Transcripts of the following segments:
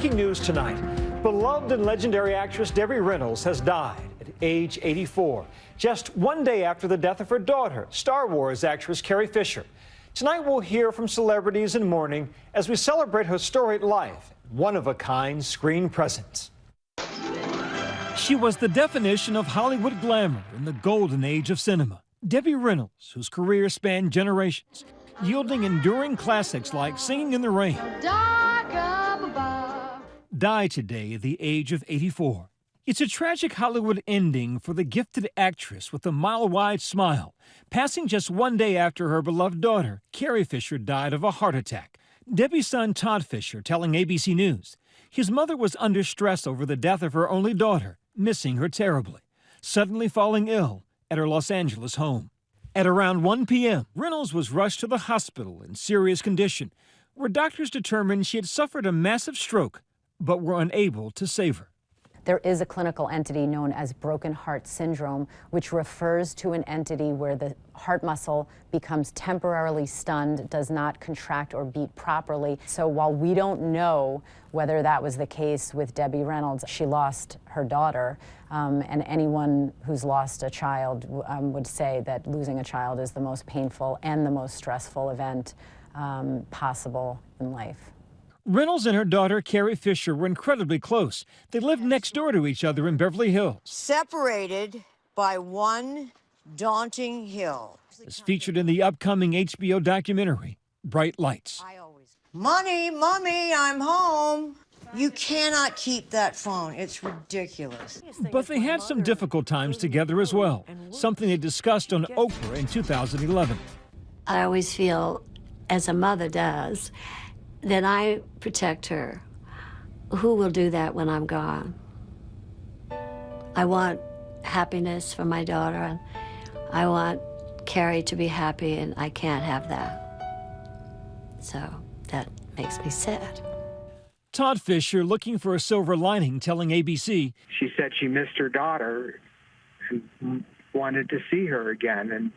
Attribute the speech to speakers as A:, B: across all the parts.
A: breaking news tonight. Beloved and legendary actress Debbie Reynolds has died at age 84, just one day after the death of her daughter, Star Wars actress Carrie Fisher. Tonight we'll hear from celebrities in mourning as we celebrate her storied life, one-of-a-kind screen presence. She was the definition of Hollywood glamour in the golden age of cinema. Debbie Reynolds, whose career spanned generations, yielding enduring classics like Singing in the Rain, died today at the age of 84. It's a tragic Hollywood ending for the gifted actress with a mile-wide smile, passing just one day after her beloved daughter, Carrie Fisher, died of a heart attack. Debbie's son, Todd Fisher, telling ABC News, his mother was under stress over the death of her only daughter, missing her terribly, suddenly falling ill at her Los Angeles home. At around 1 p.m., Reynolds was rushed to the hospital in serious condition, where doctors determined she had suffered a massive stroke, but were unable to save her.
B: There is a clinical entity known as broken heart syndrome, which refers to an entity where the heart muscle becomes temporarily stunned, does not contract or beat properly. So while we don't know whether that was the case with Debbie Reynolds, she lost her daughter, and anyone who's lost a child would say that losing a child is the most painful and the most stressful event possible in life.
A: Reynolds and her daughter, Carrie Fisher, were incredibly close. They lived next door to each other in Beverly Hills.
C: Separated by one daunting hill.
A: As featured in the upcoming HBO documentary, Bright Lights.
C: Mommy, I'm home. You cannot keep that phone. It's ridiculous.
A: But they had some difficult times together as well, something they discussed on Oprah in 2011.
D: I always feel, as a mother does, that I protect her. Who will do that when I'm gone? I want happiness for my daughter, and I want Carrie to be happy, and I can't have that. So that makes me sad.
A: Todd Fisher, looking for a silver lining, telling ABC,
E: she said she missed her daughter and wanted to see her again. And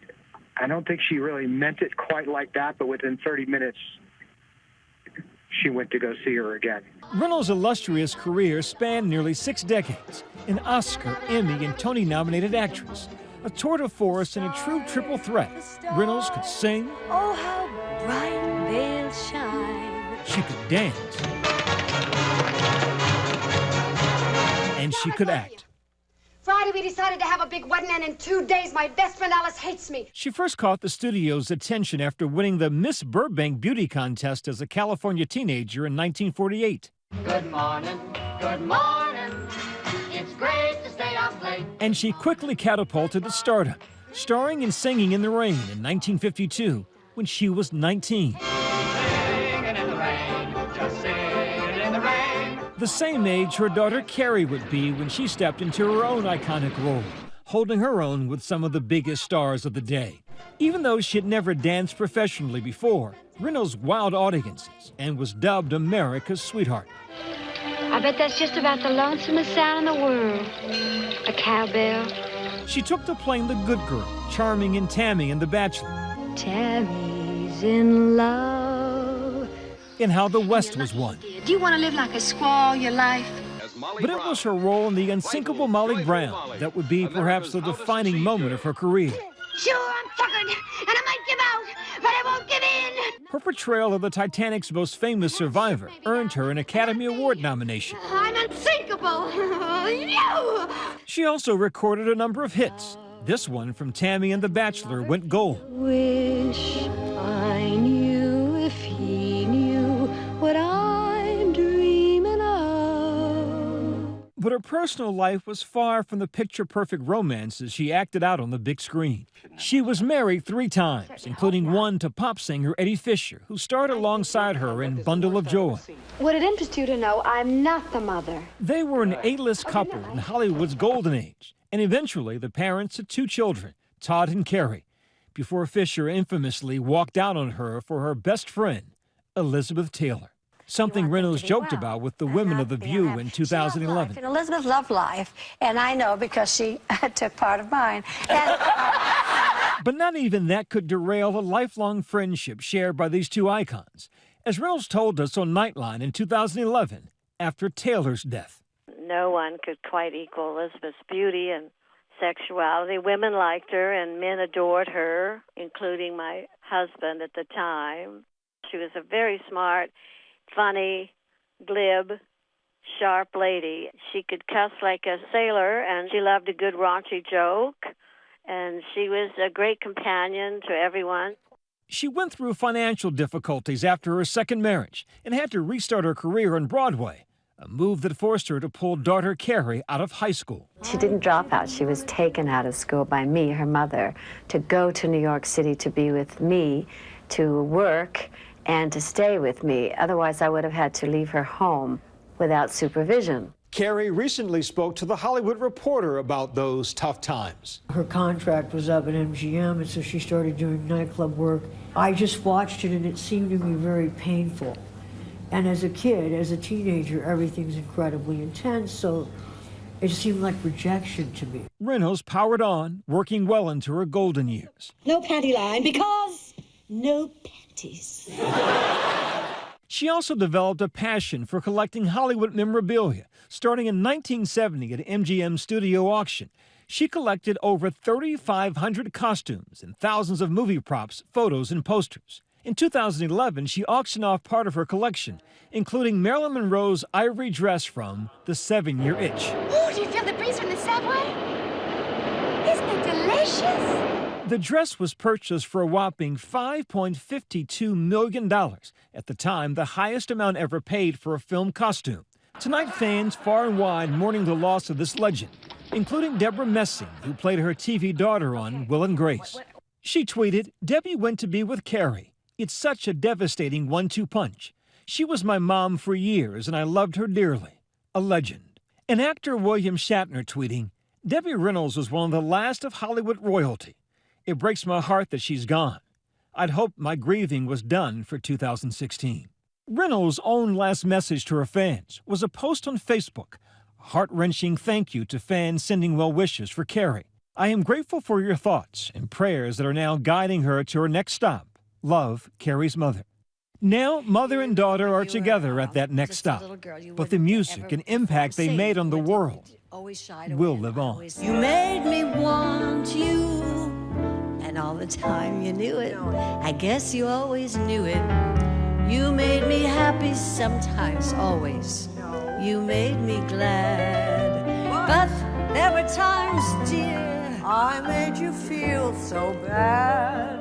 E: I don't think she really meant it quite like that, but within 30 minutes, she went to go see her again.
A: Reynolds' illustrious career spanned nearly 6 decades. An Oscar, Emmy, and Tony-nominated actress. A tour de force and a true triple threat. Reynolds could sing.
D: Oh, how bright they'll shine.
A: She could dance. And she could act.
F: Friday, we decided to have a big wedding, and in 2 days, my best friend Alice hates me.
A: She first caught the studio's attention after winning the Miss Burbank Beauty Contest as a California teenager in 1948.
G: Good morning, it's great to stay up late.
A: And she quickly catapulted to stardom, starring in Singing in the Rain in 1952 when she was 19.
G: Singing in the rain, just singing in the rain.
A: The same age her daughter Carrie would be when she stepped into her own iconic role, holding her own with some of the biggest stars of the day. Even though she had never danced professionally before, Reynolds wowed audiences and was dubbed America's sweetheart.
H: I bet that's just about the lonesomest sound in the world. A cowbell.
A: She took to playing the good girl, charming in Tammy and The Bachelor.
H: Tammy's in love.
A: In How the West Was Won.
H: Do you want to live like a squaw all your life?
A: But it was her role in The Unsinkable Molly Brown that would be perhaps the defining moment of her career.
H: Sure, I'm tuckered, and I might give out, but I won't give in.
A: Her portrayal of the Titanic's most famous survivor earned her an Academy Award nomination.
H: I'm unsinkable. You!
A: She also recorded a number of hits. This one from Tammy and The Bachelor went gold.
H: Wish I knew if he knew what I'm dreaming of.
A: But her personal life was far from the picture-perfect romances she acted out on the big screen. She was married 3 times, including one to pop singer Eddie Fisher, who starred alongside her in Bundle of Joy.
F: Would it interest you to know I'm not the mother?
A: They were an A-list couple in Hollywood's golden age, and eventually the parents of 2 children, Todd and Carrie, before Fisher infamously walked out on her for her best friend, Elizabeth Taylor. Something Reynolds joked about with the women of The View in 2011.
D: And Elizabeth loved life, and I know because she took part of mine. And,
A: But not even that could derail a lifelong friendship shared by these 2 icons. As Reynolds told us on Nightline in 2011, after Taylor's death.
I: No one could quite equal Elizabeth's beauty and sexuality. Women liked her and men adored her, including my husband at the time. She was a very smart, funny, glib, sharp lady. She could cuss like a sailor, and she loved a good raunchy joke, and she was a great companion to everyone.
A: She went through financial difficulties after her second marriage and had to restart her career on Broadway, a move that forced her to pull daughter Carrie out of high school.
D: She didn't drop out. She was taken out of school by me, her mother, to go to New York City to be with me, to work, and to stay with me. Otherwise, I would have had to leave her home without supervision.
A: Carrie recently spoke to The Hollywood Reporter about those tough times.
J: Her contract was up at MGM, and so she started doing nightclub work. I just watched it, and it seemed to me very painful. And as a kid, as a teenager, everything's incredibly intense, so it seemed like rejection to me.
A: Reynolds powered on, working well into her golden years.
K: No panty line, because no panties.
A: She also developed a passion for collecting Hollywood memorabilia. Starting in 1970 at MGM Studio Auction, she collected over 3,500 costumes and thousands of movie props, photos, and posters. In 2011, she auctioned off part of her collection, including Marilyn Monroe's ivory dress from The 7-Year Itch.
F: Ooh, do you feel the breeze from the subway? Isn't it delicious?
A: The dress was purchased for a whopping $5.52 million, at the time the highest amount ever paid for a film costume. Tonight, fans far and wide mourning the loss of this legend, including Deborah Messing, who played her TV daughter on Will and Grace. She tweeted, "Debbie went to be with Carrie. It's such a devastating 1-2 punch. She was my mom for years, and I loved her dearly. A legend." And actor William Shatner tweeting, "Debbie Reynolds was one of the last of Hollywood royalty. It breaks my heart that she's gone. I'd hoped my grieving was done for 2016. Reynolds' own last message to her fans was a post on Facebook, a heart-wrenching thank you to fans sending well wishes for Carrie. "I am grateful for your thoughts and prayers that are now guiding her to her next stop. Love, Carrie's mother." Now, mother and daughter are together at that next stop, but the music and impact they made on the world will live on.
D: You made me want you, and all the time you knew it. I guess you always knew it. You made me happy sometimes, always. You made me glad, but there were times, dear,
C: I made you feel so bad.